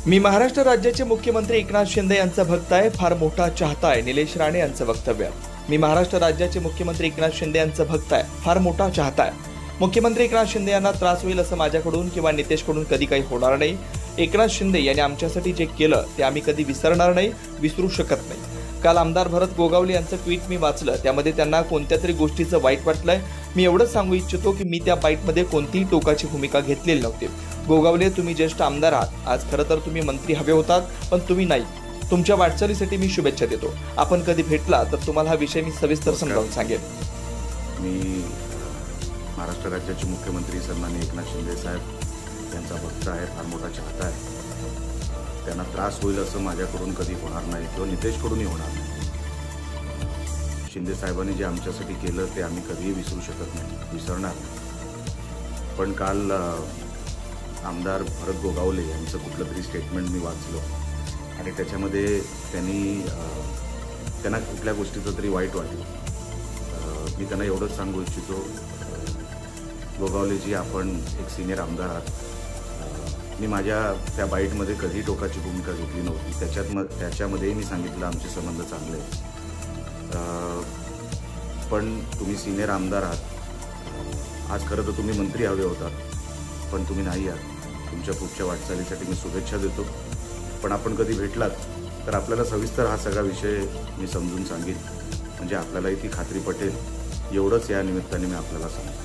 मी महाराष्ट्र राज्याचे मुख्यमंत्री एकनाथ शिंदे यांचा भक्त आहे, फार मोठा चाहता आहे. निलेश राणे यांचं वक्तव्य. मी महाराष्ट्र राज्याचे मुख्यमंत्री एकनाथ शिंदे यांचा भक्त आहे, फार मोठा चाहता आहे. मुख्यमंत्री एकनाथ शिंदे यांना त्रास होईल असं माझ्याकडून किंवा नितेशकडून कधी काही होणार नाही. एकनाथ शिंदे यांनी आमच्यासाठी जे केलं ते आम्ही कधी विसरणार नाही, विसरू शकत नाही. काल आमदार भरत गोगावले यांचं ट्विट मी वाचलं. त्यामध्ये त्यांना कोणत्या तरी गोष्टीचं वाईट वाटलंय. मी एवढंच सांगू इच्छितो की मी त्या बाईटमध्ये कोणतीही टोकाची भूमिका घेतलेली नव्हती. गोगावले, तुम्ही ज्येष्ठ आमदार आहात. आज खरं तर तुम्ही मंत्री हवे होतात, पण तुम्ही नाही. तुमच्या वाटचालीसाठी मी शुभेच्छा देतो. आपण कधी भेटला तर तुम्हाला हा विषय मी सविस्तर समजावून सांगेन. मी महाराष्ट्र राज्याचे मुख्यमंत्री सन्माननीय एकनाथ शिंदे साहेब यांचा भक्त आहे, फार मोठा चाहता आहे. त्यांना त्रास होईल असं माझ्याकडून कधी होणार नाही किंवा नितेशकडूनही होणार नाही. शिंदे साहेबांनी जे आमच्यासाठी केलं ते आम्ही कधीही विसरू शकत नाही, विसरणार नाही. पण काल आमदार भरत गोगावले यांचं कुठलं तरी स्टेटमेंट मी वाचलं आणि त्याच्यामध्ये त्यांना कुठल्या गोष्टीचं तरी वाईट वाटलं. मी त्यांना एवढंच सांगू इच्छितो, गोगावलेजी, आपण एक सिनियर आमदार आहात. मी माझ्या त्या बाईटमध्ये कधी टोकाची भूमिका घेतली नव्हती. त्याच्यामध्ये मी सांगितलं आमचे संबंध चांगले आहेत. पण तुम्ही सिनियर आमदार आहात. आज खरं तर तुम्ही मंत्री हवे होतात, पण तुम्ही नाही आहात. तुमच्या पुढच्या वाटचालीसाठी मी शुभेच्छा देतो. पण आपण कधी भेटलात तर आपल्याला सविस्तर हा सगळा विषय मी समजून सांगेन, म्हणजे आपल्यालाही ती खात्री पटेल. एवढंच या निमित्ताने मी आपल्याला सांगतो.